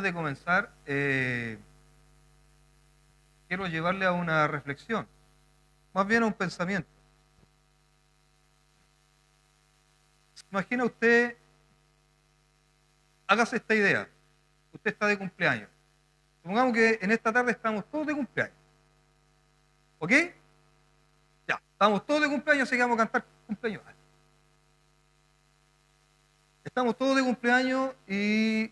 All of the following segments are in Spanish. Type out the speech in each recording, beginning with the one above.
de comenzar, quiero llevarle a una reflexión, más bien a un pensamiento. Imagina usted, hágase esta idea, usted está de cumpleaños. Supongamos que en esta tarde estamos todos de cumpleaños. ¿Ok? Ya, estamos todos de cumpleaños, así que vamos a cantar cumpleaños. Estamos todos de cumpleaños y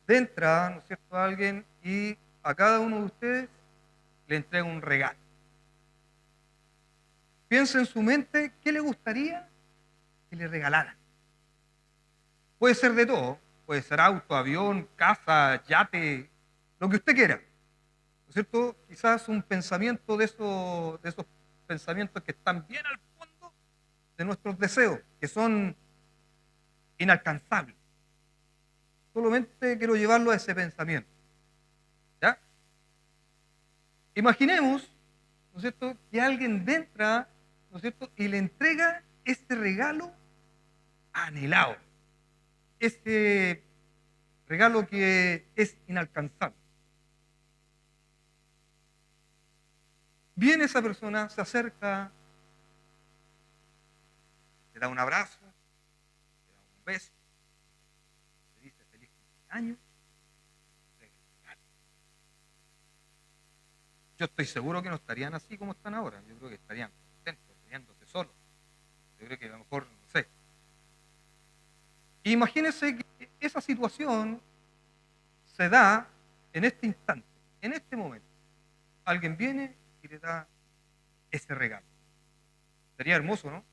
entra, ¿no es cierto?, alguien y a cada uno de ustedes le entrega un regalo. Piensa en su mente qué le gustaría que le regalaran. Puede ser de todo, puede ser auto, avión, casa, yate, lo que usted quiera. ¿No es cierto? Quizás un pensamiento de esos pensamientos que están bien al fondo de nuestros deseos, que son inalcanzables. Solamente quiero llevarlo a ese pensamiento. ¿Ya? Imaginemos, ¿no es cierto?, que alguien entra, ¿no es cierto?, y le entrega este regalo anhelado, este regalo que es inalcanzable. Viene esa persona, se acerca, le da un abrazo, le da un beso, le dice feliz cumpleaños. Yo estoy seguro que no estarían así como están ahora. Yo creo que estarían contentos, riéndose solos. Yo creo que a lo mejor, no sé. Imagínense que esa situación se da en este instante, en este momento. Alguien viene y le da ese regalo. Sería hermoso, ¿no?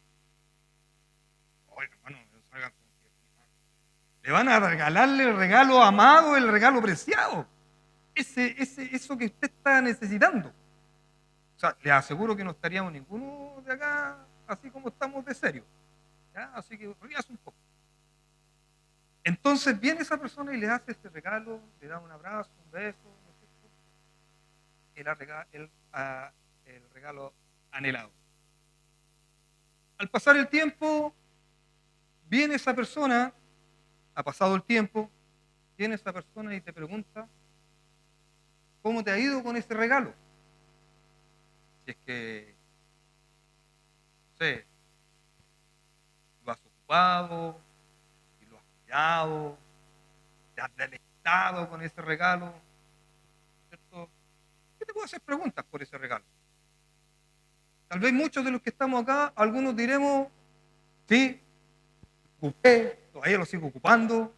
Oye, hermano, no salgan con que le van a regalarle el regalo amado, el regalo preciado. Eso que usted está necesitando. O sea, le aseguro que no estaríamos ninguno de acá así como estamos de serio. ¿Ya? Así que ríase un poco. Entonces viene esa persona y le hace este regalo, le da un abrazo, un beso, ¿no es cierto? El regalo anhelado. Al pasar el tiempo, viene esa persona, ha pasado el tiempo, viene esa persona y te pregunta, ¿cómo te ha ido con ese regalo? Si es que, no sé, lo has ocupado, si lo has cuidado, te has deleitado con ese regalo, ¿cierto? ¿Qué te puedo hacer preguntas por ese regalo? Tal vez muchos de los que estamos acá, algunos diremos, sí, ocupé, todavía lo sigo ocupando,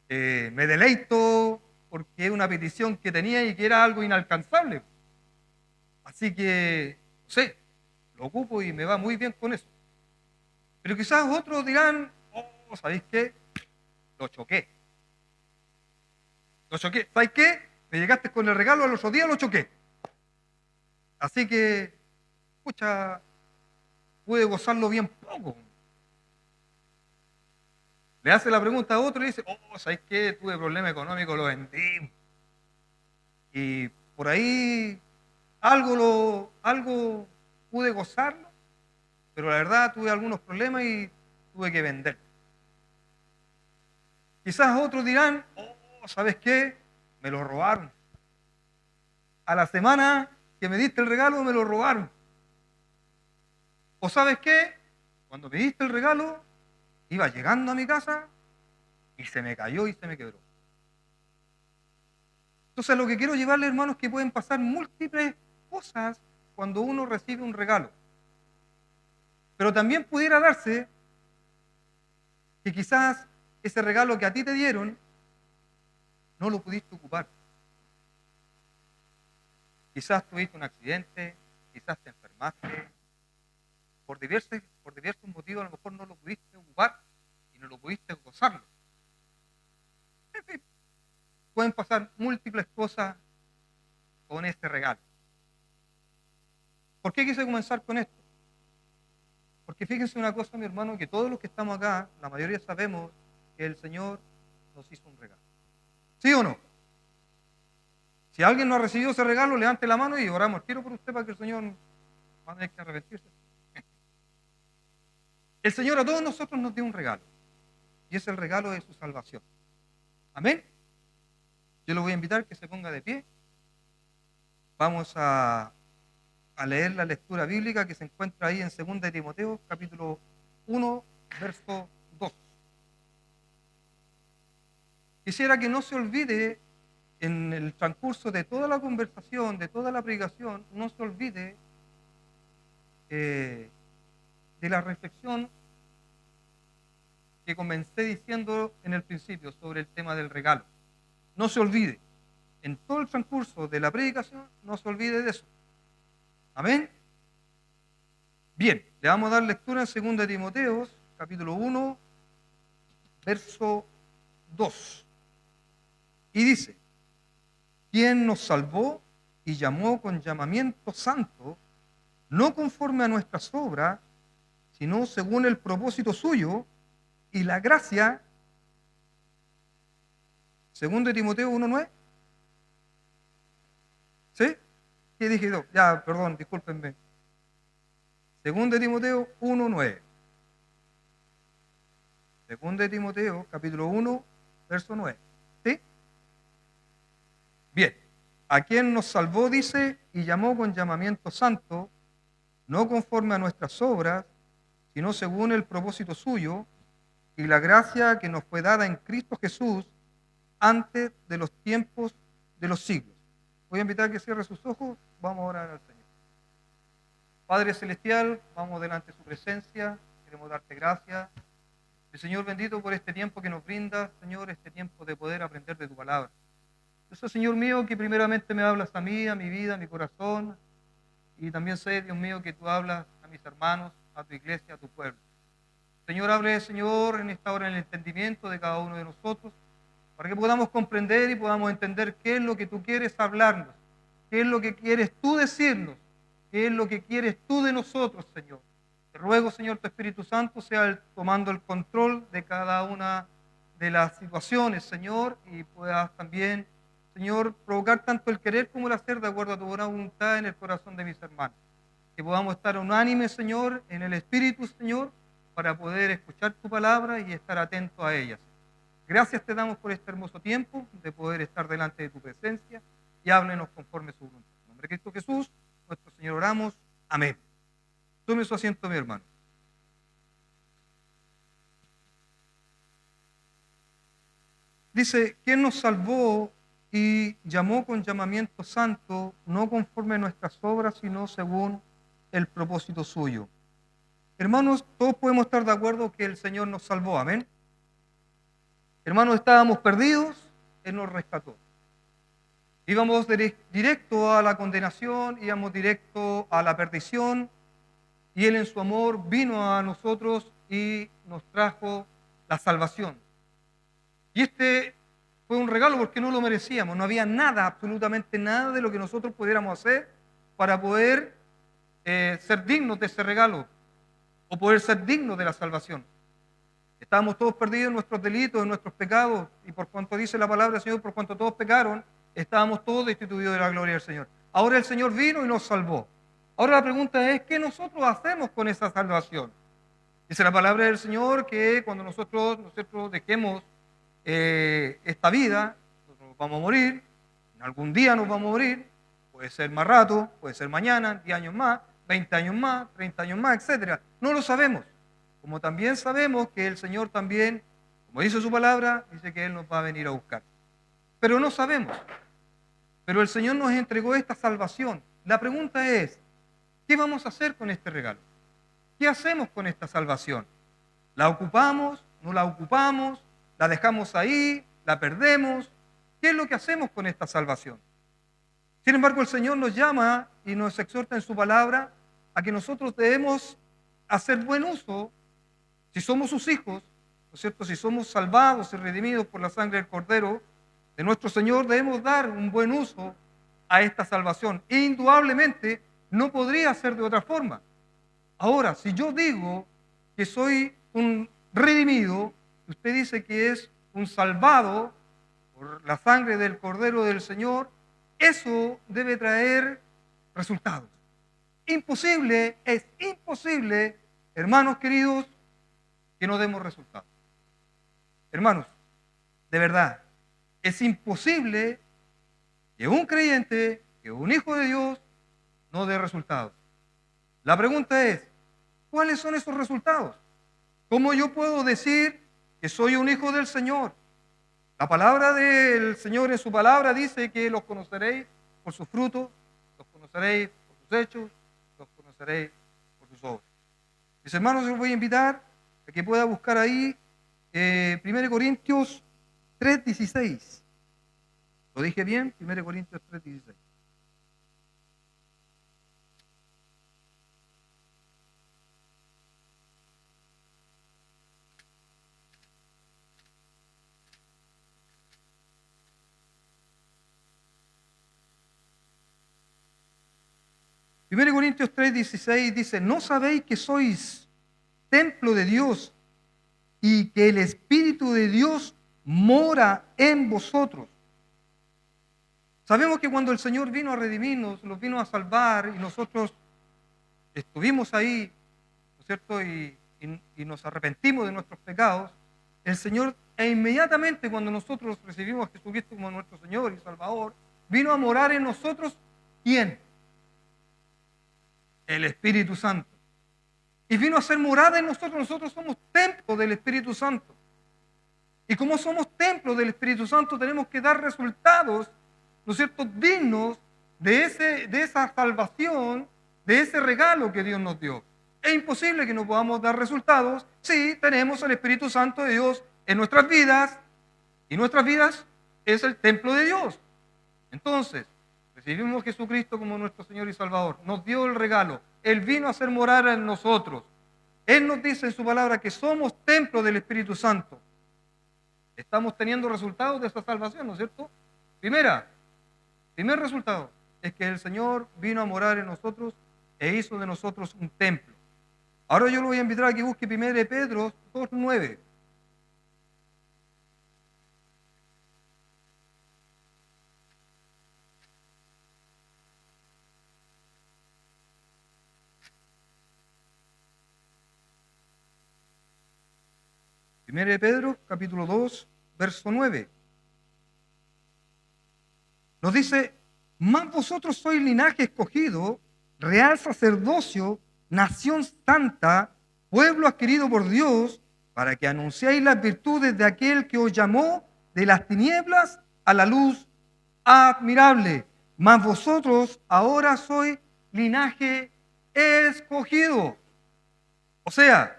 me deleito porque es una petición que tenía y que era algo inalcanzable. Así que, no sé, lo ocupo y me va muy bien con eso. Pero quizás otros dirán, oh, ¿sabéis qué? Lo choqué. Lo choqué. ¿Sabéis qué? Me llegaste con el regalo al otro día, lo choqué. Así que, escucha, pude gozarlo bien poco. Le hace la pregunta a otro y dice, oh, ¿sabéis qué? Tuve problema económico, lo vendí. Y por ahí algo pude gozarlo, pero la verdad tuve algunos problemas y tuve que vender. Quizás otros dirán, oh, ¿sabes qué? Me lo robaron. A la semana que me diste el regalo me lo robaron. ¿O sabes qué? Cuando me diste el regalo, iba llegando a mi casa y se me cayó y se me quebró. Entonces, lo que quiero llevarle, hermanos, es que pueden pasar múltiples cosas cuando uno recibe un regalo. Pero también pudiera darse que quizás ese regalo que a ti te dieron no lo pudiste ocupar. Quizás tuviste un accidente, quizás te enfermaste, por diversos motivos a lo mejor no lo pudiste ocupar y no lo pudiste gozarlo. En fin, pueden pasar múltiples cosas con este regalo. ¿Por qué quise comenzar con esto? Porque fíjense una cosa, mi hermano, que todos los que estamos acá, la mayoría sabemos que el Señor nos hizo un regalo. ¿Sí o no? Si alguien no ha recibido ese regalo, levante la mano y oramos. Quiero por usted para que el Señor va a tener que arrepentirse. El Señor a todos nosotros nos dio un regalo. Y es el regalo de su salvación. Amén. Yo lo voy a invitar que se ponga de pie. Vamos a leer la lectura bíblica que se encuentra ahí en 2 de Timoteo, capítulo 1, verso 2. Quisiera que no se olvide en el transcurso de toda la conversación, de toda la predicación, no se olvide de la reflexión que comencé diciendo en el principio sobre el tema del regalo. No se olvide, en todo el transcurso de la predicación, no se olvide de eso. Amén. Bien, le vamos a dar lectura en 2 de Timoteo, capítulo 1, verso 2. Y dice: quien nos salvó y llamó con llamamiento santo, no conforme a nuestras obras, sino según el propósito suyo y la gracia. 2 de Timoteo 1:9. ¿Sí? ¿Qué dije yo? Ya, perdón, discúlpenme. 2 de Timoteo 1:9. 2 de Timoteo, capítulo 1, verso 9. ¿Sí? Bien. A quien nos salvó, dice, y llamó con llamamiento santo, no conforme a nuestras obras, sino según el propósito suyo y la gracia que nos fue dada en Cristo Jesús antes de los tiempos de los siglos. Voy a invitar a que cierre sus ojos, vamos a orar al Señor. Padre Celestial, vamos delante de su presencia, queremos darte gracias. El Señor bendito por este tiempo que nos brinda, Señor, este tiempo de poder aprender de tu palabra. Eso, Señor mío, que primeramente me hablas a mí, a mi vida, a mi corazón, y también sé, Dios mío, que tú hablas a mis hermanos, a tu iglesia, a tu pueblo. Señor, hable, Señor, en esta hora en el entendimiento de cada uno de nosotros, para que podamos comprender y podamos entender qué es lo que tú quieres hablarnos, qué es lo que quieres tú decirnos, qué es lo que quieres tú de nosotros, Señor. Te ruego, Señor, tu Espíritu Santo sea tomando el control de cada una de las situaciones, Señor, y puedas también, Señor, provocar tanto el querer como el hacer de acuerdo a tu buena voluntad en el corazón de mis hermanos. Que podamos estar unánimes, Señor, en el Espíritu, Señor, para poder escuchar tu palabra y estar atentos a ella. Gracias te damos por este hermoso tiempo de poder estar delante de tu presencia y háblenos conforme a su voluntad. En nombre de Cristo Jesús, nuestro Señor, oramos. Amén. Tome su asiento, mi hermano. Dice, ¿quién nos salvó y llamó con llamamiento santo, no conforme a nuestras obras, sino según el propósito suyo? Hermanos, todos podemos estar de acuerdo que el Señor nos salvó. Amén. Hermanos, estábamos perdidos, Él nos rescató. Íbamos directo a la condenación, íbamos directo a la perdición, y Él en su amor vino a nosotros y nos trajo la salvación. Y este fue un regalo porque no lo merecíamos, no había nada, absolutamente nada de lo que nosotros pudiéramos hacer para poder ser dignos de ese regalo o poder ser dignos de la salvación. Estábamos todos perdidos en nuestros delitos, en nuestros pecados, y por cuanto dice la palabra del Señor, por cuanto todos pecaron, estábamos todos destituidos de la gloria del Señor. Ahora el Señor vino y nos salvó. Ahora la pregunta es, ¿qué nosotros hacemos con esa salvación? Dice la palabra del Señor que cuando nosotros dejemos esta vida, nosotros nos vamos a morir, en algún día nos vamos a morir, puede ser más rato, puede ser mañana, 10 años más, 20 años más, 30 años más, etc. No lo sabemos. Como también sabemos que el Señor también, como dice su palabra, dice que Él nos va a venir a buscar. Pero no sabemos. Pero el Señor nos entregó esta salvación. La pregunta es, ¿qué vamos a hacer con este regalo? ¿Qué hacemos con esta salvación? ¿La ocupamos? ¿No la ocupamos? ¿La dejamos ahí? ¿La perdemos? ¿Qué es lo que hacemos con esta salvación? Sin embargo, el Señor nos llama y nos exhorta en su palabra a que nosotros debemos hacer buen uso. Si somos sus hijos, ¿no es cierto? Si somos salvados y redimidos por la sangre del Cordero de nuestro Señor, debemos dar un buen uso a esta salvación. E indudablemente no podría ser de otra forma. Ahora, si yo digo que soy un redimido, usted dice que es un salvado por la sangre del Cordero del Señor, eso debe traer resultados. Imposible, es imposible, hermanos queridos, que no demos resultados. Hermanos, de verdad, Es imposible que un creyente, que un hijo de Dios, no dé resultados. La pregunta es, ¿cuáles son esos resultados? ¿Cómo yo puedo decir que soy un hijo del Señor? La palabra del Señor en su palabra dice que los conoceréis por sus frutos, los conoceréis por sus hechos, los conoceréis por sus obras. Mis hermanos, yo los voy a invitar a que pueda buscar ahí 1 Corintios 3:16. ¿Lo dije bien? 1 Corintios 3:16. Primero Corintios 3:16 dice, ¿no sabéis que sois templo de Dios y que el Espíritu de Dios mora en vosotros? Sabemos que cuando el Señor vino a redimirnos, nos vino a salvar y nosotros estuvimos ahí, ¿no es cierto? Y nos arrepentimos de nuestros pecados, el Señor, e inmediatamente cuando nosotros recibimos a Jesucristo como nuestro Señor y Salvador, vino a morar en nosotros, ¿quién? El Espíritu Santo. Y vino a ser morada en nosotros. Nosotros somos templo del Espíritu Santo. Y como somos templo del Espíritu Santo, tenemos que dar resultados, ¿no es cierto?, dignos de esa salvación, de ese regalo que Dios nos dio. Es imposible que no podamos dar resultados si tenemos el Espíritu Santo de Dios en nuestras vidas, y nuestras vidas es el templo de Dios. Entonces, recibimos a Jesucristo como nuestro Señor y Salvador. Nos dio el regalo. Él vino a hacer morada en nosotros. Él nos dice en su palabra que somos templo del Espíritu Santo. Estamos teniendo resultados de esa salvación, ¿no es cierto? Primer resultado es que el Señor vino a morar en nosotros e hizo de nosotros un templo. Ahora yo lo voy a invitar a que busque 1 Pedro 2:9. Primero de Pedro, capítulo 2, verso 9. Nos dice, mas vosotros sois linaje escogido, real sacerdocio, nación santa, pueblo adquirido por Dios, para que anunciéis las virtudes de aquel que os llamó de las tinieblas a la luz admirable. Mas vosotros ahora sois linaje escogido. O sea,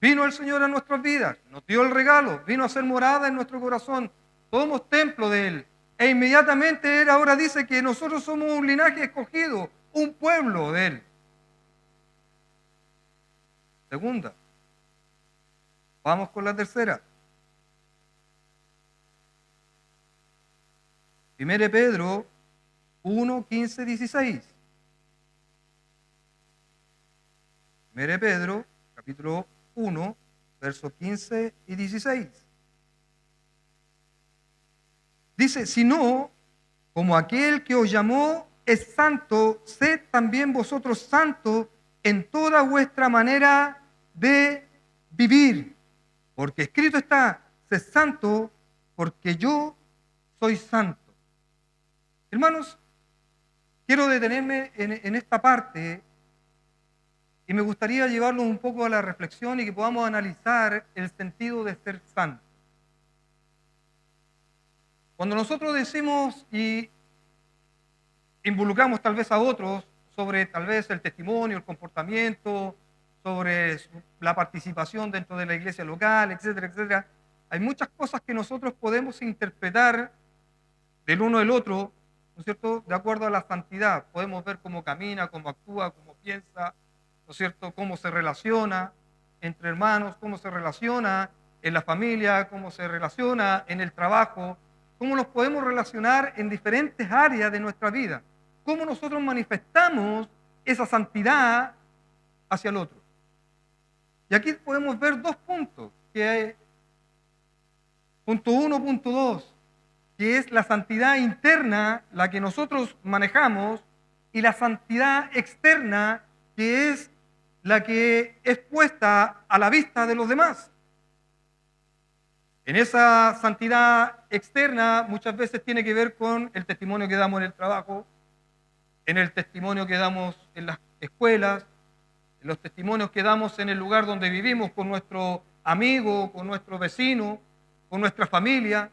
vino el Señor a nuestras vidas, nos dio el regalo, vino a ser morada en nuestro corazón. Somos templo de Él. E inmediatamente Él ahora dice que nosotros somos un linaje escogido, un pueblo de Él. Segunda. Vamos con la tercera. 1 Pedro 1, 15, 16. 1 Pedro, capítulo 1, versos 15 y 16. Dice, si no, como aquel que os llamó es santo, sed también vosotros santos en toda vuestra manera de vivir. Porque escrito está, sed santo, porque yo soy santo. Hermanos, quiero detenerme en esta parte y me gustaría llevarlo un poco a la reflexión y que podamos analizar el sentido de ser santo. Cuando nosotros decimos y involucramos tal vez a otros sobre tal vez el testimonio, el comportamiento, sobre la participación dentro de la iglesia local, etcétera, etcétera, hay muchas cosas que nosotros podemos interpretar del uno del otro, ¿no es cierto?, de acuerdo a la santidad. Podemos ver cómo camina, cómo actúa, cómo piensa, ¿no es cierto?, cómo se relaciona entre hermanos, cómo se relaciona en la familia, cómo se relaciona en el trabajo, cómo nos podemos relacionar en diferentes áreas de nuestra vida, cómo nosotros manifestamos esa santidad hacia el otro. Y aquí podemos ver dos puntos, que es punto 1, punto 2, que es la santidad interna, la que nosotros manejamos, y la santidad externa, que es la que es puesta a la vista de los demás. En esa santidad externa muchas veces tiene que ver con el testimonio que damos en el trabajo, en el testimonio que damos en las escuelas, en los testimonios que damos en el lugar donde vivimos con nuestro amigo, con nuestro vecino, con nuestra familia.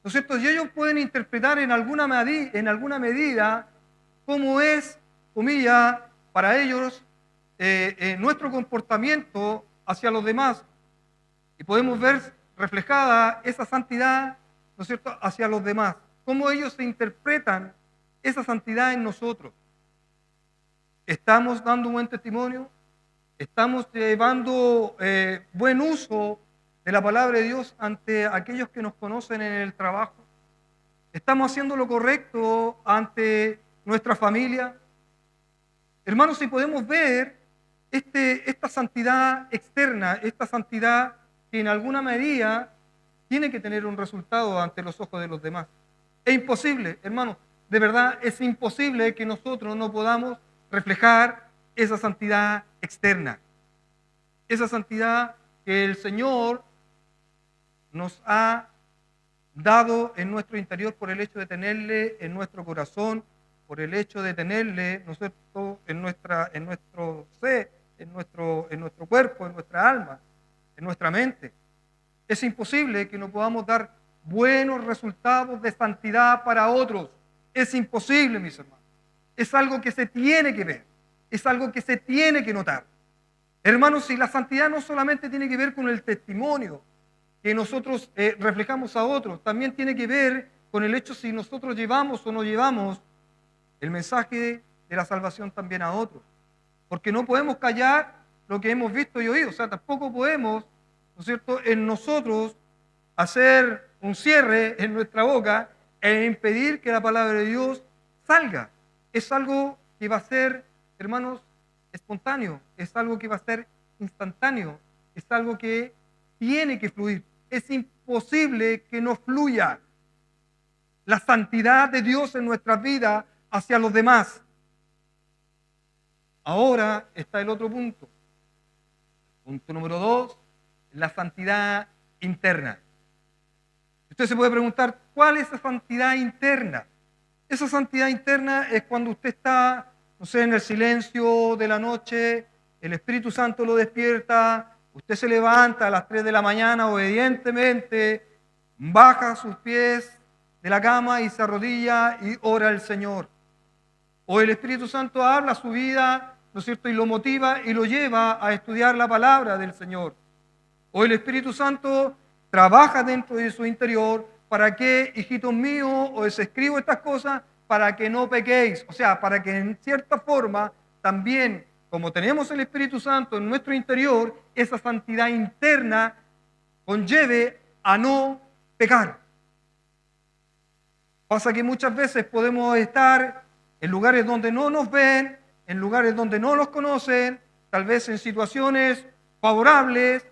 ¿No es cierto? Y ellos pueden interpretar en alguna medida cómo es, comillas, para ellos nuestro comportamiento hacia los demás. Y podemos ver reflejada esa santidad, ¿no es cierto?, hacia los demás. Cómo ellos se interpretan esa santidad en nosotros. ¿Estamos dando un buen testimonio? ¿Estamos llevando buen uso de la palabra de Dios ante aquellos que nos conocen en el trabajo? ¿Estamos haciendo lo correcto ante nuestra familia? Hermanos, si podemos ver esta santidad externa, esta santidad que en alguna medida tiene que tener un resultado ante los ojos de los demás. Es imposible, hermanos, de verdad es imposible que nosotros no podamos reflejar esa santidad externa, esa santidad que el Señor nos ha dado en nuestro interior por el hecho de tenerle en nuestro corazón, por el hecho de tenerle, ¿no es cierto?, en nuestro ser, en nuestro cuerpo, en nuestra alma, en nuestra mente. Es imposible que no podamos dar buenos resultados de santidad para otros. Es imposible, mis hermanos. Es algo que se tiene que ver, es algo que se tiene que notar. Hermanos, si la santidad no solamente tiene que ver con el testimonio que nosotros reflejamos a otros, también tiene que ver con el hecho si nosotros llevamos o no llevamos el mensaje de la salvación también a otros. Porque no podemos callar lo que hemos visto y oído, o sea, tampoco podemos, ¿no es cierto?, en nosotros hacer un cierre en nuestra boca e impedir que la palabra de Dios salga. Es algo que va a ser, hermanos, espontáneo, es algo que va a ser instantáneo, es algo que tiene que fluir. Es imposible que no fluya la santidad de Dios en nuestras vidas hacia los demás. Ahora está el otro punto. Punto número 2, la santidad interna. Usted se puede preguntar, ¿cuál es esa santidad interna? Esa santidad interna es cuando usted está, no sé, en el silencio de la noche, el Espíritu Santo lo despierta, usted se levanta a las 3 de la mañana obedientemente, baja sus pies de la cama y se arrodilla y ora al Señor. O el Espíritu Santo habla a su vida, ¿no es cierto?, y lo motiva y lo lleva a estudiar la palabra del Señor. O el Espíritu Santo trabaja dentro de su interior para que, hijitos míos, os escribo estas cosas para que no pequéis. O sea, para que en cierta forma también, como tenemos el Espíritu Santo en nuestro interior, esa santidad interna conlleve a no pecar. Pasa que muchas veces podemos estar en lugares donde no nos ven, en lugares donde no nos conocen, tal vez en situaciones favorables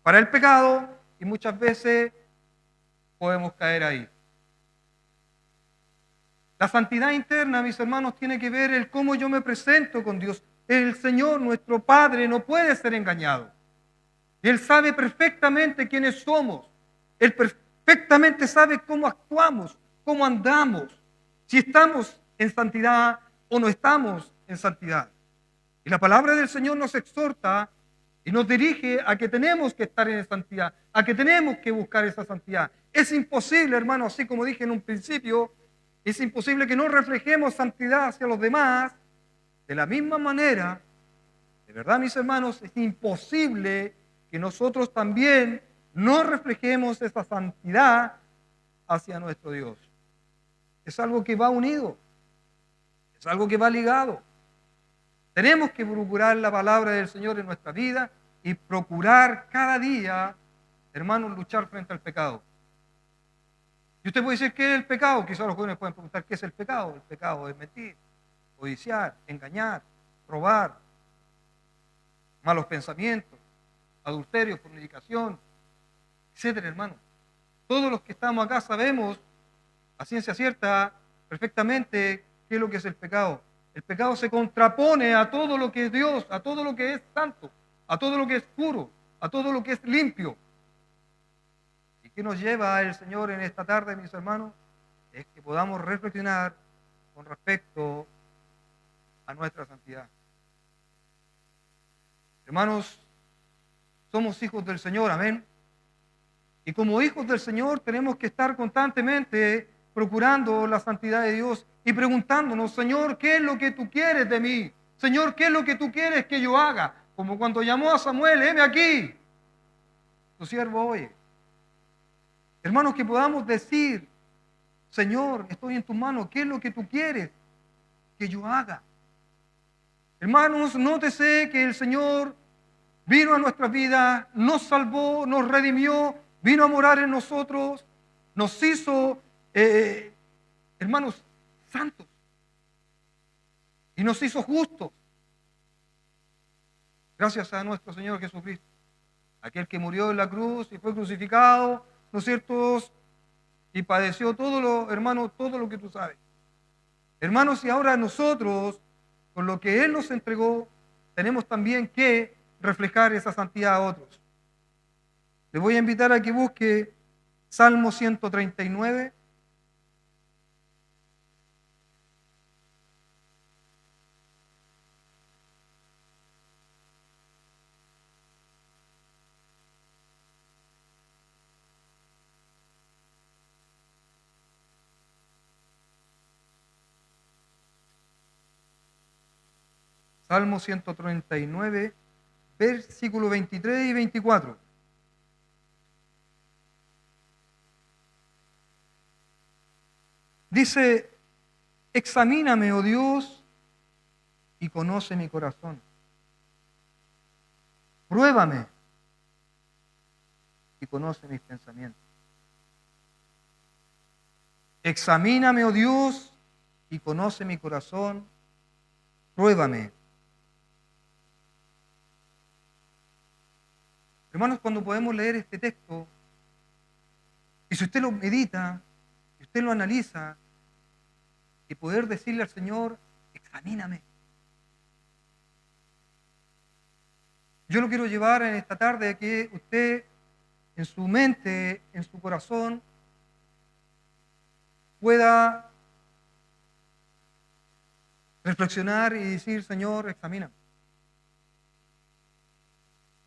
para el pecado, y muchas veces podemos caer ahí. La santidad interna, mis hermanos, tiene que ver el cómo yo me presento con Dios. El Señor, nuestro Padre, no puede ser engañado. Y Él sabe perfectamente quiénes somos. Él perfectamente sabe cómo actuamos, cómo andamos, si estamos en santidad o no estamos en santidad. Y la palabra del Señor nos exhorta y nos dirige a que tenemos que estar en santidad, a que tenemos que buscar esa santidad. Es imposible, hermano, así como dije en un principio, es imposible que no reflejemos santidad hacia los demás. De la misma manera, de verdad, mis hermanos, es imposible que nosotros también no reflejemos esa santidad hacia nuestro Dios. Es algo que va unido, es algo que va ligado. Tenemos que procurar la palabra del Señor en nuestra vida y procurar cada día, hermanos, luchar frente al pecado. Y usted puede decir, ¿qué es el pecado? Quizás los jóvenes pueden preguntar, ¿qué es el pecado? El pecado es mentir, codiciar, engañar, robar, malos pensamientos, adulterio, fornicación, etcétera, hermano. Todos los que estamos acá sabemos, a ciencia cierta, perfectamente qué es lo que es el pecado. El pecado se contrapone a todo lo que es Dios, a todo lo que es santo, a todo lo que es puro, a todo lo que es limpio. qué nos lleva el Señor en esta tarde, mis hermanos? Es que podamos reflexionar con respecto a nuestra santidad. Hermanos, somos hijos del Señor, amén. Y como hijos del Señor tenemos que estar constantemente procurando la santidad de Dios y preguntándonos, Señor, ¿qué es lo que tú quieres de mí? Señor, ¿qué es lo que tú quieres que yo haga? Como cuando llamó a Samuel, heme aquí, tu siervo oye. Hermanos, que podamos decir, Señor, estoy en tus manos, ¿qué es lo que tú quieres que yo haga? Hermanos, nótese que el Señor vino a nuestras vidas, nos salvó, nos redimió, vino a morar en nosotros, nos hizo, hermanos, santos y nos hizo justos. Gracias a nuestro Señor Jesucristo, aquel que murió en la cruz y fue crucificado, ¿no es cierto? Y padeció todo lo, hermanos, todo lo que tú sabes. Hermanos, y ahora nosotros, con lo que Él nos entregó, tenemos también que reflejar esa santidad a otros. Les voy a invitar a que busque Salmo 139. Salmo 139, versículos 23 y 24. Dice, examíname, oh Dios, y conoce mi corazón. Pruébame y conoce mis pensamientos. Examíname, oh Dios, y conoce mi corazón. Pruébame. Hermanos, cuando podemos leer este texto, y si usted lo medita, si usted lo analiza, y poder decirle al Señor, examíname. Yo lo quiero llevar en esta tarde a que usted, en su mente, en su corazón, pueda reflexionar y decir, Señor, examíname.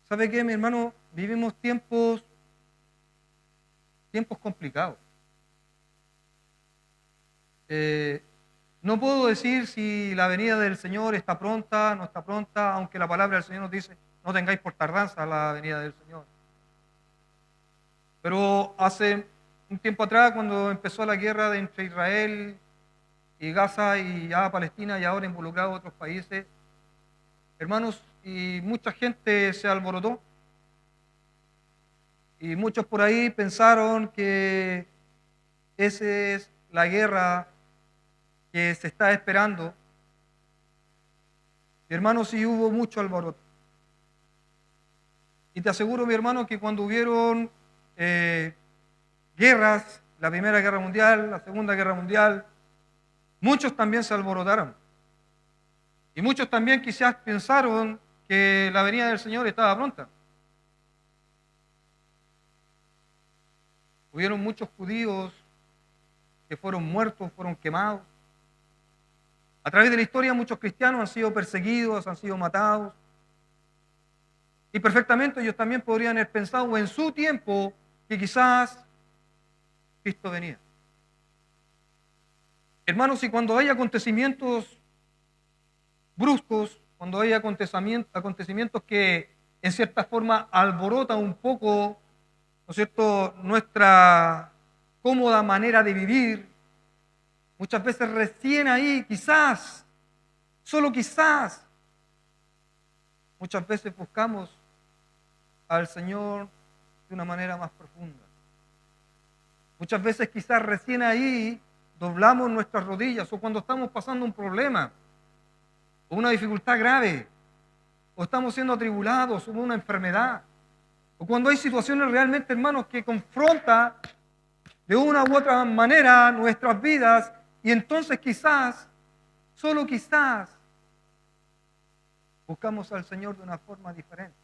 ¿Sabe qué, mi hermano? Vivimos tiempos complicados. No puedo decir si la venida del Señor está pronta, no está pronta, aunque la palabra del Señor nos dice, no tengáis por tardanza la venida del Señor. Pero hace un tiempo atrás, cuando empezó la guerra entre Israel y Gaza y ya Palestina y ahora involucrado otros países, hermanos, y mucha gente se alborotó. Y muchos por ahí pensaron que esa es la guerra que se está esperando. Mi hermano, sí hubo mucho alboroto. Y te aseguro, mi hermano, que cuando hubieron guerras, la Primera Guerra Mundial, la Segunda Guerra Mundial, muchos también se alborotaron. Y muchos también quizás pensaron que la venida del Señor estaba pronta. Hubieron muchos judíos que fueron muertos, fueron quemados. A través de la historia muchos cristianos han sido perseguidos, han sido matados. Y perfectamente ellos también podrían haber pensado en su tiempo que quizás Cristo venía. Hermanos, y cuando hay acontecimientos bruscos, cuando hay acontecimientos que en cierta forma alborotan un poco, ¿no es cierto?, nuestra cómoda manera de vivir, muchas veces recién ahí, quizás, solo quizás, muchas veces buscamos al Señor de una manera más profunda. Muchas veces quizás recién ahí doblamos nuestras rodillas, o cuando estamos pasando un problema, o una dificultad grave, o estamos siendo atribulados, o una enfermedad, o cuando hay situaciones realmente, hermanos, que confrontan de una u otra manera nuestras vidas, y entonces quizás, solo quizás, buscamos al Señor de una forma diferente.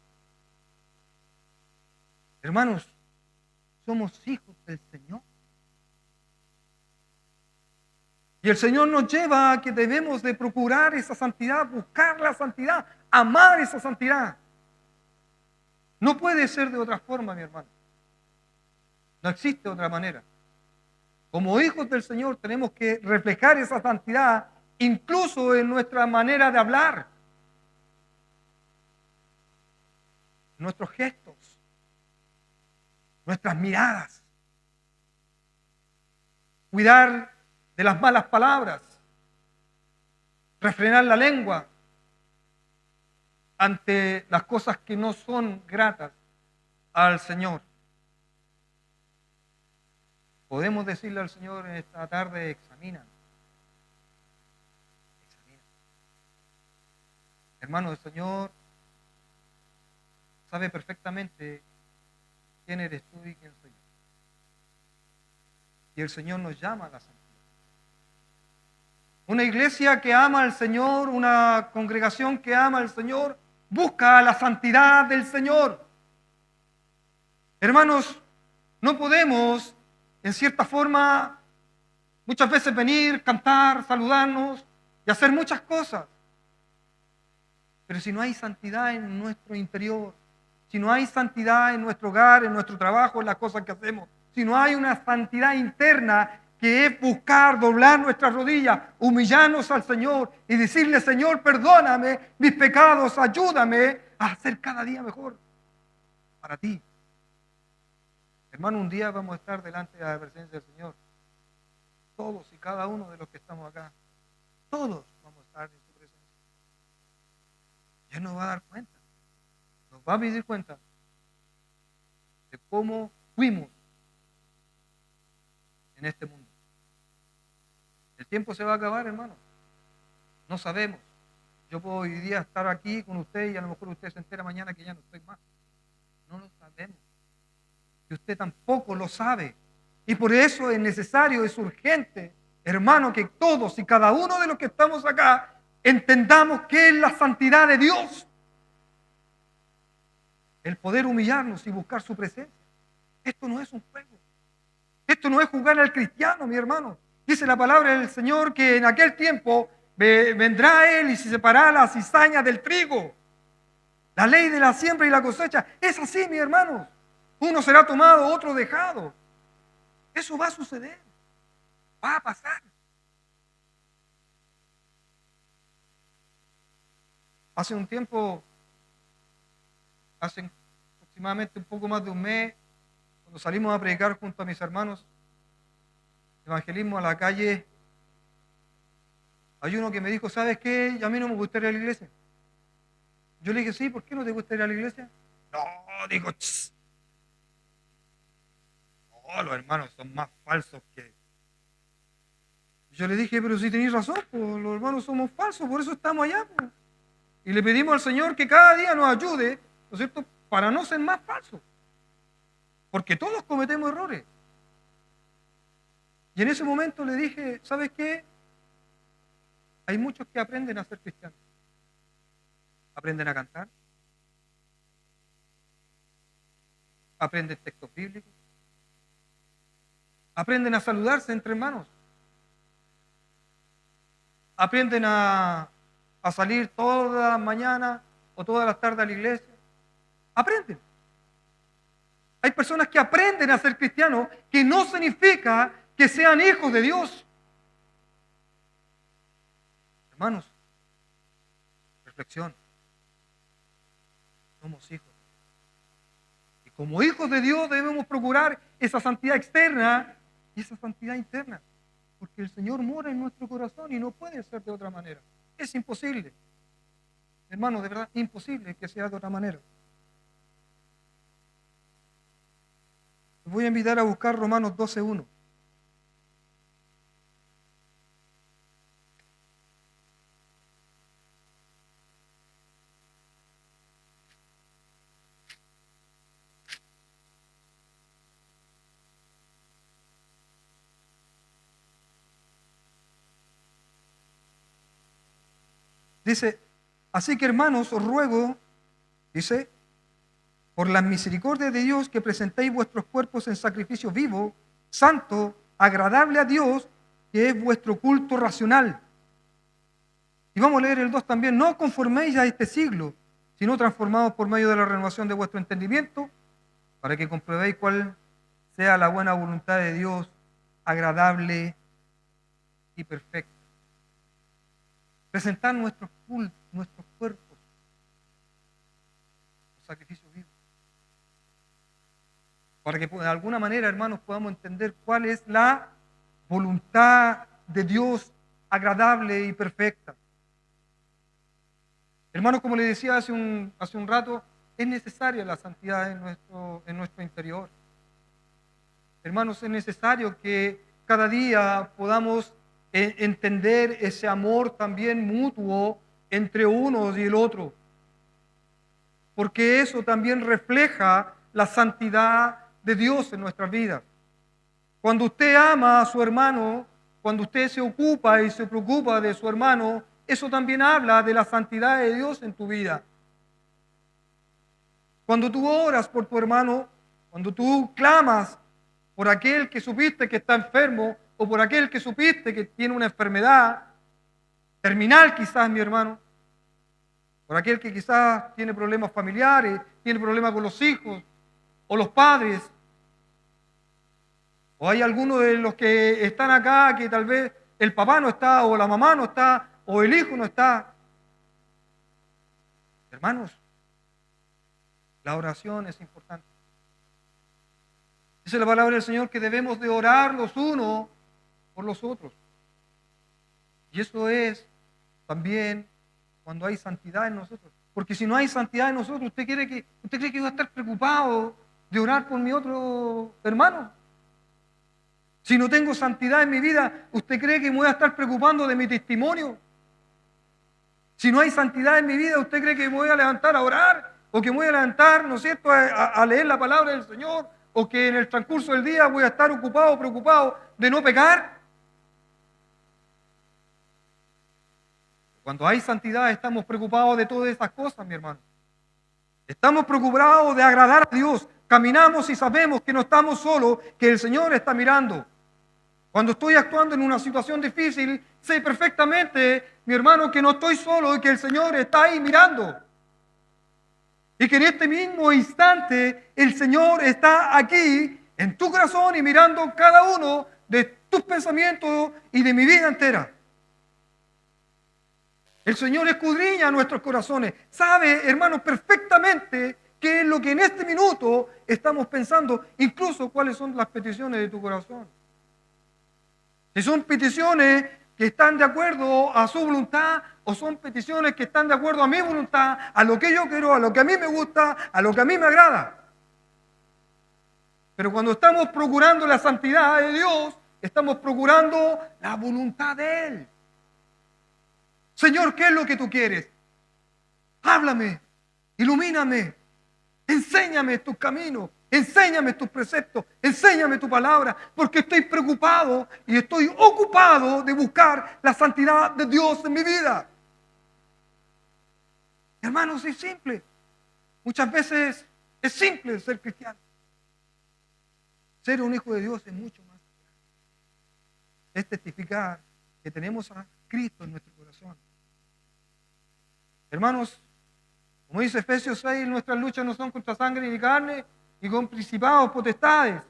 Hermanos, Somos hijos del Señor. Y el Señor nos lleva a que debemos de procurar esa santidad, buscar la santidad, amar esa santidad. No puede ser de otra forma, mi hermano. No existe otra manera. Como hijos del Señor tenemos que reflejar esa santidad incluso en nuestra manera de hablar, nuestros gestos, nuestras miradas. Cuidar de las malas palabras, refrenar la lengua ante las cosas que no son gratas al Señor. Podemos decirle al Señor en esta tarde, examina. Hermano, el Señor sabe perfectamente quién eres tú y quién soy yo. Y el Señor nos llama a la santidad. Una iglesia que ama al Señor, una congregación que ama al Señor, busca la santidad del Señor. Hermanos, no podemos, en cierta forma, muchas veces venir, cantar, saludarnos y hacer muchas cosas. Pero si no hay santidad en nuestro interior, si no hay santidad en nuestro hogar, en nuestro trabajo, en las cosas que hacemos, si no hay una santidad interna que es buscar, doblar nuestras rodillas, humillarnos al Señor y decirle, Señor, perdóname mis pecados, ayúdame a hacer cada día mejor para ti. Hermano, un día vamos a estar delante de la presencia del Señor. Todos y cada uno de los que estamos acá, todos vamos a estar en su presencia. Y Él nos va a dar cuenta, nos va a pedir cuenta de cómo fuimos en este mundo. El tiempo se va a acabar, hermano. No sabemos. Yo puedo hoy día estar aquí con usted y a lo mejor usted se entera mañana que ya no estoy más. No lo sabemos. Y usted tampoco lo sabe. Y por eso es necesario, es urgente, hermano, que todos y cada uno de los que estamos acá entendamos qué es la santidad de Dios. El poder humillarnos y buscar su presencia. Esto no es un juego. Esto no es jugar al cristiano, mi hermano. Dice la palabra del Señor que en aquel tiempo vendrá Él y se separará la cizaña del trigo. La ley de la siembra y la cosecha. Es así, mi hermano. Uno será tomado, otro dejado. Eso va a suceder. Va a pasar. Hace un tiempo, hace aproximadamente un poco más de un mes, cuando salimos a predicar junto a mis hermanos, evangelismo a la calle, hay uno que me dijo, ¿sabes qué? A mí no me gusta ir a la iglesia. Yo le dije, sí, ¿por qué no te gusta ir a la iglesia? No, digo, ¡ch! No, los hermanos son más falsos que... Yo le dije, pero si tenéis razón, pues, los hermanos somos falsos, por eso estamos allá. Pues. Y le pedimos al Señor que cada día nos ayude, ¿no es cierto?, para no ser más falsos. Porque todos cometemos errores. Y en ese momento le dije, ¿sabes qué? Hay muchos que aprenden a ser cristianos. Aprenden a cantar. Aprenden textos bíblicos. Aprenden a saludarse entre hermanos. Aprenden a salir todas las mañanas o todas las tardes a la iglesia. Aprenden. Hay personas que aprenden a ser cristianos, que no significa que sean hijos de Dios. Hermanos, reflexión. Somos hijos. Y como hijos de Dios debemos procurar esa santidad externa y esa santidad interna. Porque el Señor mora en nuestro corazón y no puede ser de otra manera. Es imposible. Hermanos, de verdad, imposible que sea de otra manera. Les voy a invitar a buscar Romanos 12:1. Dice, así que hermanos, os ruego, dice, por las misericordias de Dios, que presentéis vuestros cuerpos en sacrificio vivo, santo, agradable a Dios, que es vuestro culto racional. Y vamos a leer el 2 también. No conforméis a este siglo, sino transformados por medio de la renovación de vuestro entendimiento, para que comprobéis cuál sea la buena voluntad de Dios, agradable y perfecta. Presentar nuestros cultos, nuestros cuerpos, los sacrificios vivos, para que de alguna manera, hermanos, podamos entender cuál es la voluntad de Dios agradable y perfecta. Hermanos, como les decía hace un rato, es necesaria la santidad en nuestro interior. Hermanos, es necesario que cada día podamos entender ese amor también mutuo entre unos y el otro, porque eso también refleja la santidad de Dios en nuestras vidas. Cuando usted ama a su hermano, cuando usted se ocupa y se preocupa de su hermano, eso también habla de la santidad de Dios en tu vida. Cuando tú oras por tu hermano, cuando tú clamas por aquel que supiste que está enfermo o por aquel que supiste que tiene una enfermedad terminal quizás, mi hermano, por aquel que quizás tiene problemas familiares, tiene problemas con los hijos o los padres, o hay algunos de los que están acá que tal vez el papá no está o la mamá no está o el hijo no está. Hermanos, la oración es importante. Dice la palabra del Señor que debemos de orar los unos por los otros. Y eso es también cuando hay santidad en nosotros. Porque si no hay santidad en nosotros, ¿usted cree que yo voy a estar preocupado de orar por mi otro hermano? Si no tengo santidad en mi vida, ¿usted cree que me voy a estar preocupando de mi testimonio? Si no hay santidad en mi vida, ¿usted cree que me voy a levantar a orar? ¿O que me voy a levantar, ¿no es cierto?, a leer la palabra del Señor? ¿O que en el transcurso del día voy a estar ocupado o preocupado de no pecar? Cuando hay santidad estamos preocupados de todas esas cosas, mi hermano. Estamos preocupados de agradar a Dios. Caminamos y sabemos que no estamos solos, que el Señor está mirando. Cuando estoy actuando en una situación difícil, sé perfectamente, mi hermano, que no estoy solo y que el Señor está ahí mirando. Y que en este mismo instante el Señor está aquí en tu corazón y mirando cada uno de tus pensamientos y de mi vida entera. El Señor escudriña nuestros corazones. Sabe, hermanos, perfectamente qué es lo que en este minuto estamos pensando, incluso cuáles son las peticiones de tu corazón. Si son peticiones que están de acuerdo a su voluntad o son peticiones que están de acuerdo a mi voluntad, a lo que yo quiero, a lo que a mí me gusta, a lo que a mí me agrada. Pero cuando estamos procurando la santidad de Dios, estamos procurando la voluntad de Él. Señor, ¿qué es lo que tú quieres? Háblame, ilumíname, enséñame tus caminos, enséñame tus preceptos, enséñame tu palabra, porque estoy preocupado y estoy ocupado de buscar la santidad de Dios en mi vida. Hermanos, es simple. Muchas veces es simple ser cristiano. Ser un hijo de Dios es mucho más. Es testificar que tenemos a Cristo en nuestro corazón. Hermanos, como dice Efesios 6, nuestras luchas no son contra sangre ni carne, ni con principados, potestades,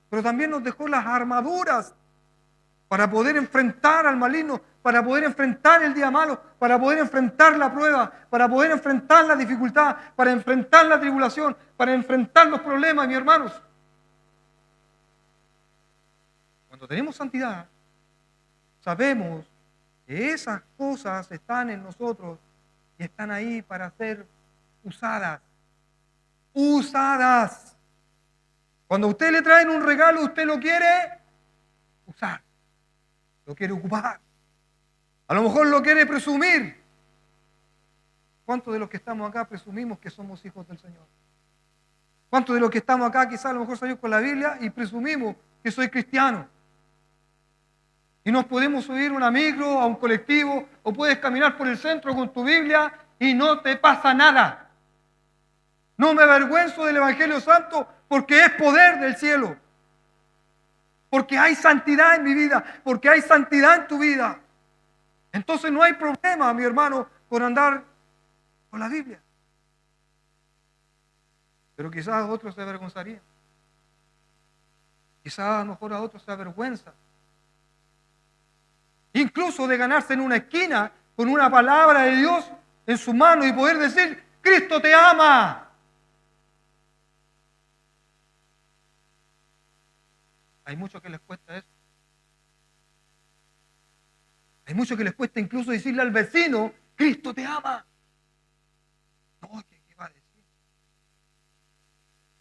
pero también nos dejó las armaduras para poder enfrentar al maligno, para poder enfrentar el día malo, para poder enfrentar la prueba, para poder enfrentar la dificultad, para enfrentar la tribulación, para enfrentar los problemas, mis hermanos. Cuando tenemos santidad, sabemos que esas cosas están en nosotros y están ahí para ser usadas. Usadas. Cuando a usted le traen un regalo, usted lo quiere usar, lo quiere ocupar. A lo mejor lo quiere presumir. ¿Cuántos de los que estamos acá presumimos que somos hijos del Señor? ¿Cuántos de los que estamos acá quizás a lo mejor salimos con la Biblia y presumimos que soy cristiano? Y nos podemos subir a una micro, a un colectivo, o puedes caminar por el centro con tu Biblia y no te pasa nada. No me avergüenzo del Evangelio Santo porque es poder del cielo. Porque hay santidad en mi vida, porque hay santidad en tu vida. Entonces no hay problema, mi hermano, con andar con la Biblia. Pero quizás otros se avergonzarían. Quizás a lo mejor a otros se avergüenza. Incluso de ganarse en una esquina con una palabra de Dios en su mano y poder decir, Cristo te ama. Hay muchos que les cuesta eso. Hay muchos que les cuesta incluso decirle al vecino, Cristo te ama. No, ¿qué va a decir?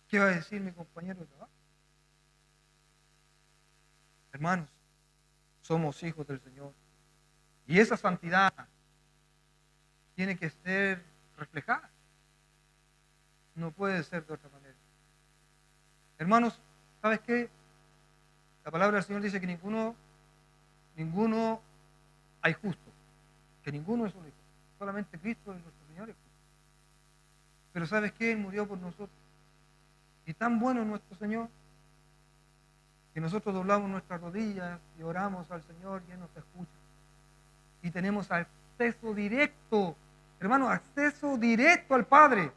¿Qué va a decir mi compañero de trabajo? Hermanos, somos hijos del Señor. Y esa santidad tiene que ser reflejada. No puede ser de otra manera. Hermanos, ¿sabes qué? La palabra del Señor dice que ninguno hay justo, que ninguno es único. Solamente Cristo es nuestro Señor. Pero ¿sabes qué? Él murió por nosotros. Y tan bueno es nuestro Señor que nosotros doblamos nuestras rodillas y oramos al Señor y Él nos escucha. Y tenemos acceso directo, hermano, acceso directo al Padre.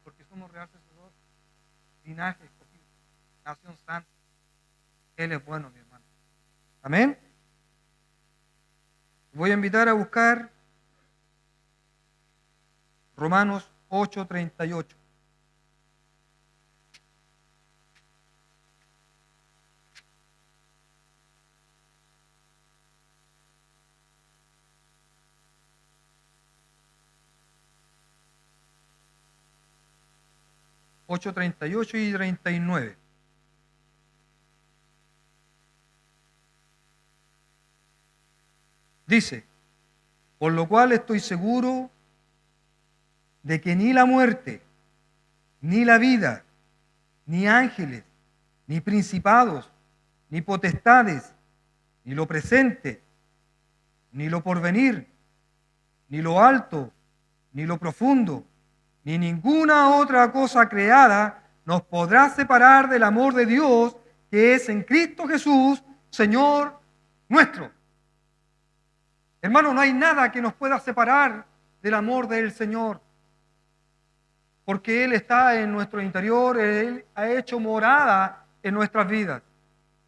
Porque somos real sacerdote, linaje escogido, nación santa. Él es bueno, mi hermano. Amén. Voy a invitar a buscar Romanos 8:38. Ocho, 38 y 39. Dice, por lo cual estoy seguro de que ni la muerte, ni la vida, ni ángeles, ni principados, ni potestades, ni lo presente, ni lo porvenir, ni lo alto, ni lo profundo, ni ninguna otra cosa creada nos podrá separar del amor de Dios que es en Cristo Jesús, Señor nuestro. Hermano, no hay nada que nos pueda separar del amor del Señor, porque Él está en nuestro interior, Él ha hecho morada en nuestras vidas.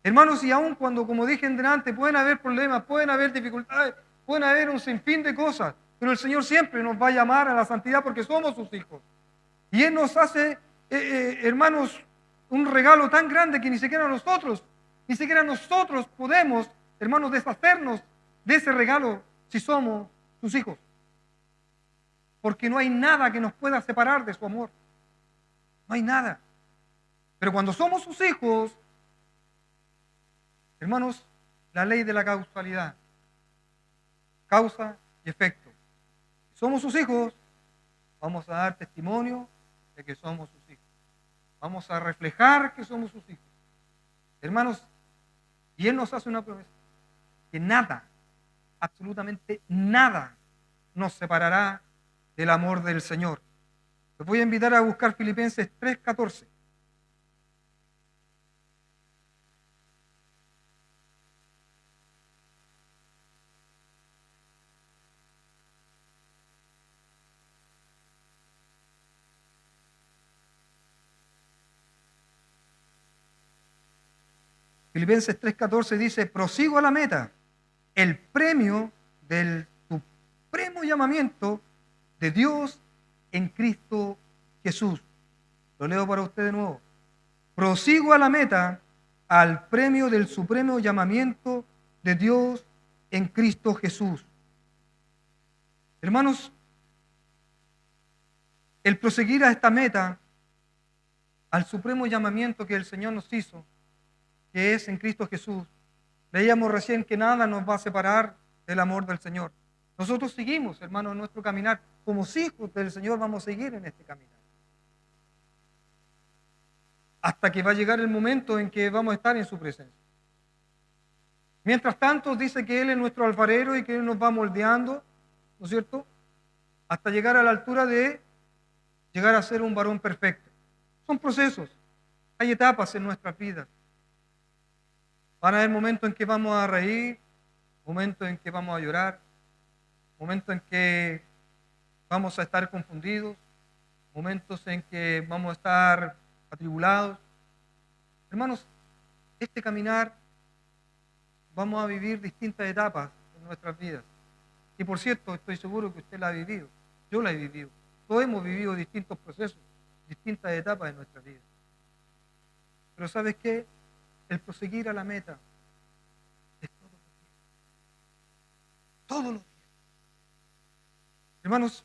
Hermanos, y aun cuando, como dije en delante, pueden haber problemas, pueden haber dificultades, pueden haber un sinfín de cosas, pero el Señor siempre nos va a llamar a la santidad porque somos sus hijos. Y Él nos hace, hermanos, un regalo tan grande que ni siquiera nosotros podemos, hermanos, deshacernos de ese regalo si somos sus hijos. Porque no hay nada que nos pueda separar de su amor. No hay nada. Pero cuando somos sus hijos, hermanos, la ley de la causalidad, causa y efecto. Si somos sus hijos, vamos a dar testimonio de que somos sus hijos. Vamos a reflejar que somos sus hijos. Hermanos, y Él nos hace una promesa, que nada, absolutamente nada, nos separará del amor del Señor. Les voy a invitar a buscar Filipenses 3:14. Filipenses 3:14 dice, prosigo a la meta, el premio del supremo llamamiento de Dios en Cristo Jesús. Lo leo para usted de nuevo. Prosigo a la meta, al premio del supremo llamamiento de Dios en Cristo Jesús. Hermanos, el proseguir a esta meta, al supremo llamamiento que el Señor nos hizo, que es en Cristo Jesús, leíamos recién que nada nos va a separar del amor del Señor. Nosotros seguimos, hermanos, en nuestro caminar. Como hijos del Señor vamos a seguir en este caminar. Hasta que va a llegar el momento en que vamos a estar en su presencia. Mientras tanto, dice que Él es nuestro alfarero y que Él nos va moldeando, ¿no es cierto? Hasta llegar a la altura de llegar a ser un varón perfecto. Son procesos, hay etapas en nuestras vidas. Van a haber momentos en que vamos a reír, momentos en que vamos a llorar, momentos en que vamos a estar confundidos, momentos en que vamos a estar atribulados. Hermanos, este caminar vamos a vivir distintas etapas en nuestras vidas. Y por cierto, estoy seguro que usted la ha vivido, yo la he vivido. Todos hemos vivido distintos procesos, distintas etapas en nuestra vida. Pero ¿sabes qué? El proseguir a la meta es todos los días. Todos los días. Hermanos,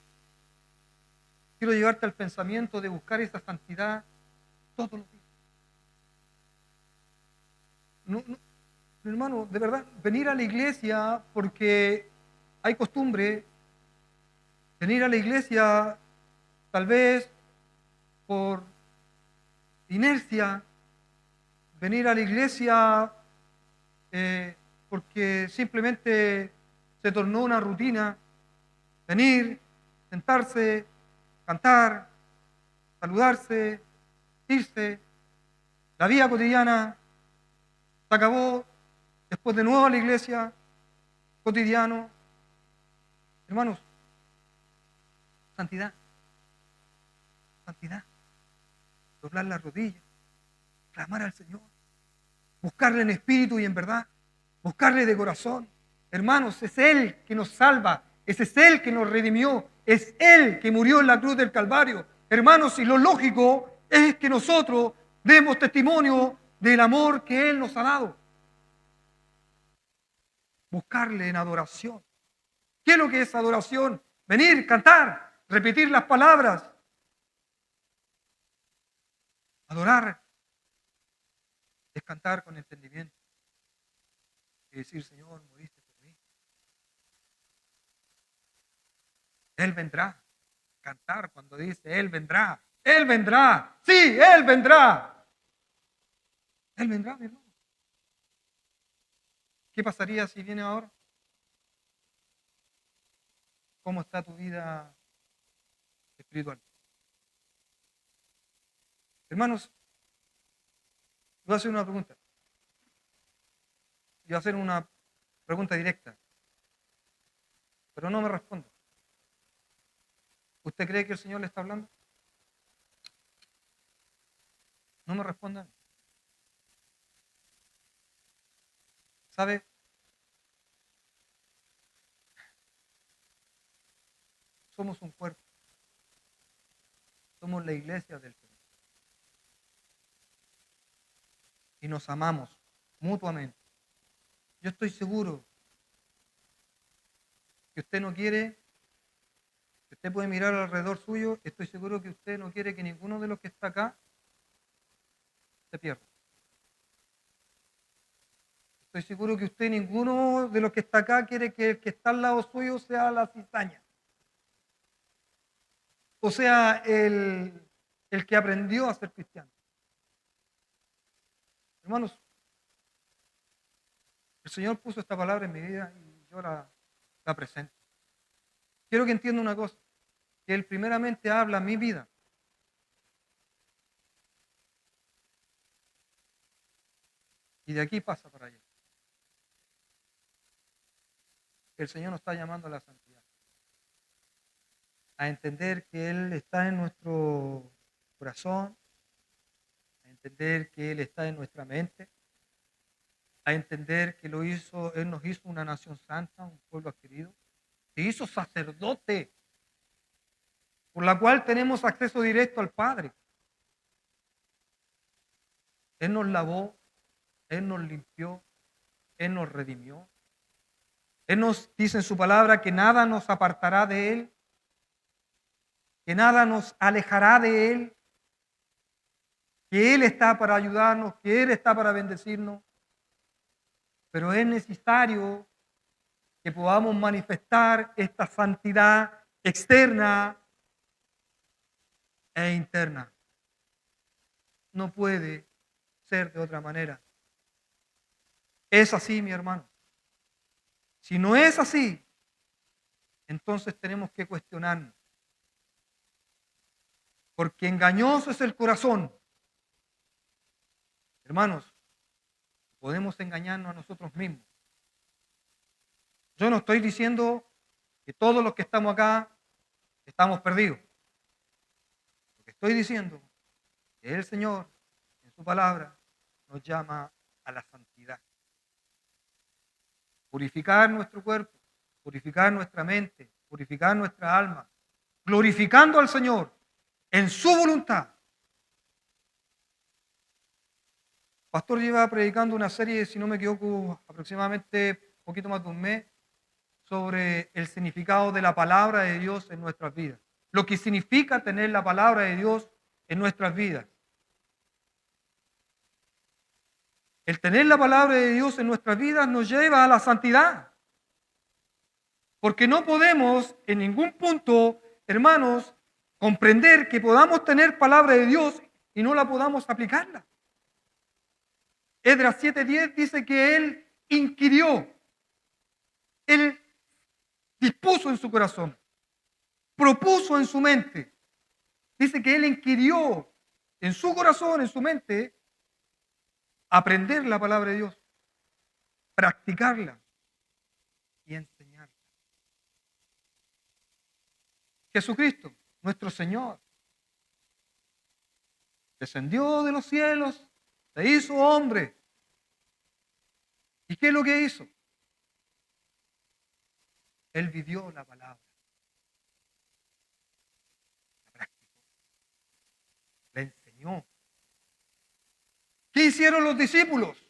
quiero llevarte al pensamiento de buscar esa santidad todos los días. No, no, hermano, de verdad, venir a la iglesia porque hay costumbre, venir a la iglesia tal vez por inercia, venir a la iglesia porque simplemente se tornó una rutina, venir, sentarse, cantar, saludarse, irse, la vida cotidiana se acabó, después de nuevo a la iglesia, cotidiano. Hermanos, santidad, santidad, doblar las rodillas, clamar al Señor, buscarle en espíritu y en verdad, buscarle de corazón. Hermanos, es Él que nos salva, ese es Él que nos redimió, es Él que murió en la cruz del Calvario. Hermanos, y lo lógico es que nosotros demos testimonio del amor que Él nos ha dado. Buscarle en adoración. ¿Qué es lo que es adoración? Venir, cantar, repetir las palabras. Adorar es cantar con entendimiento y decir, Señor, moriste por mí. Él vendrá. Cantar cuando dice, Él vendrá. Él vendrá. Sí, Él vendrá. Él vendrá, mi hermano. ¿Qué pasaría si viene ahora? ¿Cómo está tu vida espiritual? Hermanos, voy a hacer una pregunta. Voy a hacer una pregunta directa. Pero no me responda. ¿Usted cree que el Señor le está hablando? No me respondan. ¿Sabe? Somos un cuerpo. Somos la iglesia del Señor. Y nos amamos mutuamente. Yo estoy seguro que usted no quiere, que usted puede mirar alrededor suyo, estoy seguro que usted no quiere que ninguno de los que está acá se pierda. Estoy seguro que usted, ninguno de los que está acá, quiere que el que está al lado suyo sea la cizaña. O sea, el que aprendió a ser cristiano. Hermanos, el Señor puso esta palabra en mi vida y yo la presento. Quiero que entienda una cosa, que Él primeramente habla a mi vida. Y de aquí pasa para allá. El Señor nos está llamando a la santidad. A entender que Él está en nuestro corazón, a entender que Él está en nuestra mente, a entender que Él nos hizo una nación santa, un pueblo adquirido, se hizo sacerdote, por la cual tenemos acceso directo al Padre. Él nos lavó, Él nos limpió, Él nos redimió. Él nos dice en su palabra que nada nos apartará de Él, que nada nos alejará de Él, que Él está para ayudarnos, que Él está para bendecirnos. Pero es necesario que podamos manifestar esta santidad externa e interna. No puede ser de otra manera. Es así, mi hermano. Si no es así, entonces tenemos que cuestionarnos. porque engañoso es el corazón. Hermanos, podemos engañarnos a nosotros mismos. Yo no estoy diciendo que todos los que estamos acá estamos perdidos. Lo que estoy diciendo es que el Señor, en su palabra, nos llama a la santidad. Purificar nuestro cuerpo, purificar nuestra mente, purificar nuestra alma, glorificando al Señor en su voluntad. Pastor lleva predicando una serie, si no me equivoco, aproximadamente un poquito más de un mes, sobre el significado de la palabra de Dios en nuestras vidas. Lo que significa tener la palabra de Dios en nuestras vidas. El tener la palabra de Dios en nuestras vidas nos lleva a la santidad. Porque no podemos en ningún punto, hermanos, comprender que podamos tener palabra de Dios y no la podamos aplicarla. Esdras 7:10 dice que él inquirió, él dispuso en su corazón, propuso en su mente. Dice que él inquirió en su corazón, en su mente, aprender la palabra de Dios, practicarla y enseñarla. Jesucristo, nuestro Señor, descendió de los cielos, se hizo hombre. ¿Y qué es lo que hizo? Él vivió la palabra, la practicó, la enseñó. ¿Qué hicieron los discípulos?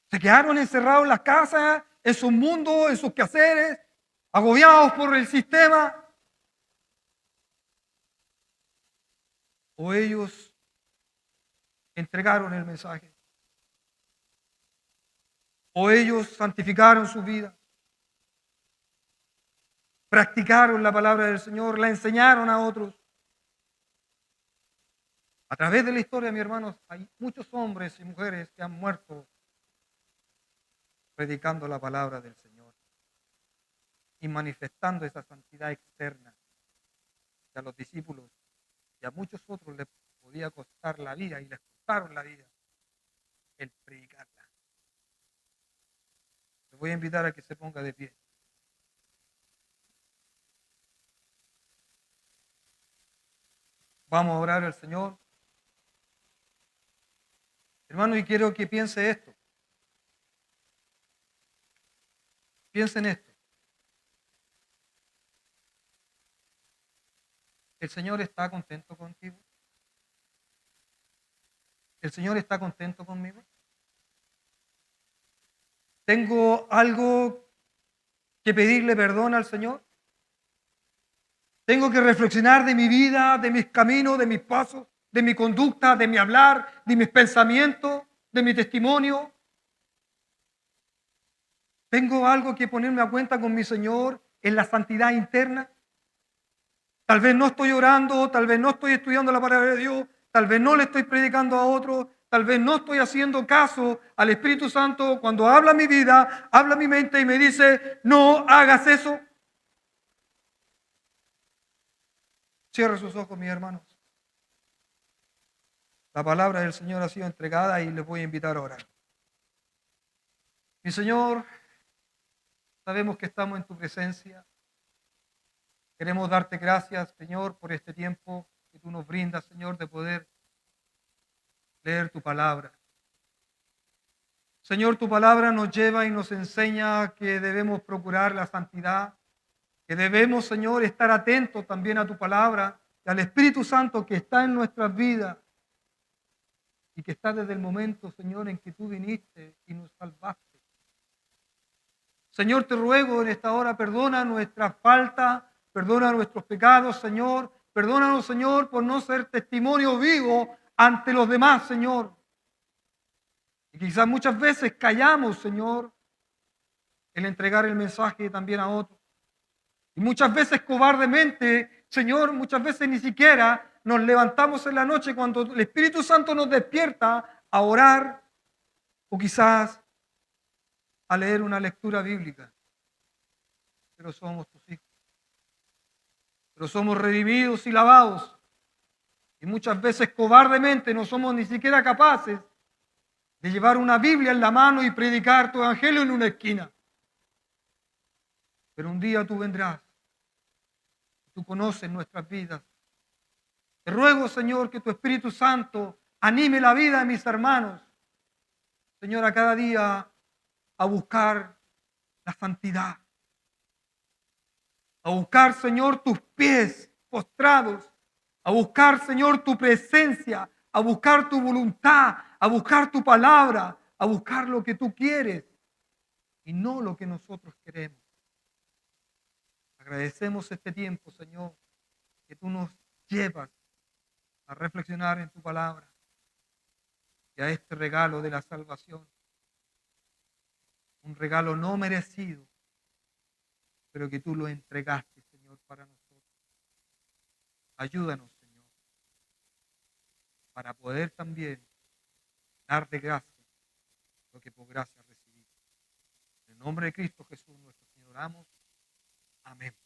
Se quedaron encerrados en las casas, en sus mundos, en sus quehaceres, agobiados por el sistema. ¿O ellos entregaron el mensaje? ¿O ellos santificaron su vida? Practicaron la palabra del Señor, la enseñaron a otros. A través de la historia, mis hermanos, hay muchos hombres y mujeres que han muerto predicando la palabra del Señor y manifestando esa santidad externa que a los discípulos y a muchos otros les podía costar la vida y les costaron la vida el predicarla. Les voy a invitar a que se ponga de pie. Vamos a orar al Señor. Hermano, y quiero que piense esto. Piensa en esto. ¿El Señor está contento contigo? ¿El Señor está contento conmigo? ¿Tengo algo que pedirle perdón al Señor? ¿Tengo que reflexionar de mi vida, de mis caminos, de mis pasos, de mi conducta, de mi hablar, de mis pensamientos, de mi testimonio? ¿Tengo algo que ponerme a cuenta con mi Señor en la santidad interna? Tal vez no estoy orando, tal vez no estoy estudiando la palabra de Dios, tal vez no le estoy predicando a otros, tal vez no estoy haciendo caso al Espíritu Santo cuando habla mi vida, habla mi mente y me dice, no hagas eso. Cierre sus ojos, mis hermanos. La palabra del Señor ha sido entregada y les voy a invitar a orar. Mi Señor, sabemos que estamos en tu presencia. Queremos darte gracias, Señor, por este tiempo que tú nos brindas, Señor, de poder leer tu palabra. Señor, tu palabra nos lleva y nos enseña que debemos procurar la santidad, que debemos, Señor, estar atentos también a tu palabra y al Espíritu Santo que está en nuestras vidas y que está desde el momento, Señor, en que tú viniste y nos salvaste. Señor, te ruego en esta hora, perdona nuestras faltas, perdona nuestros pecados, Señor. Perdónanos, Señor, por no ser testimonio vivo ante los demás, Señor. Y quizás muchas veces callamos, Señor, el entregar el mensaje también a otros. Y muchas veces cobardemente, Señor, muchas veces ni siquiera nos levantamos en la noche cuando el Espíritu Santo nos despierta a orar o quizás a leer una lectura bíblica. Pero somos tus hijos. pero somos redimidos y lavados. Y muchas veces cobardemente no somos ni siquiera capaces de llevar una Biblia en la mano y predicar tu evangelio en una esquina. Pero un día tú vendrás. Tú conoces nuestras vidas. Te ruego, Señor, que tu Espíritu Santo anime la vida de mis hermanos. Señor, a cada día a buscar la santidad. A buscar, Señor, tus pies postrados. A buscar, Señor, tu presencia. A buscar tu voluntad. A buscar tu palabra. A buscar lo que tú quieres y no lo que nosotros queremos. Agradecemos este tiempo, Señor, que tú nos llevas a reflexionar en tu palabra y a este regalo de la salvación. Un regalo no merecido, pero que tú lo entregaste, Señor, para nosotros. Ayúdanos, Señor, para poder también dar de gracia lo que por gracia recibimos. En el nombre de Cristo Jesús, nuestro Señor, oramos. Amén.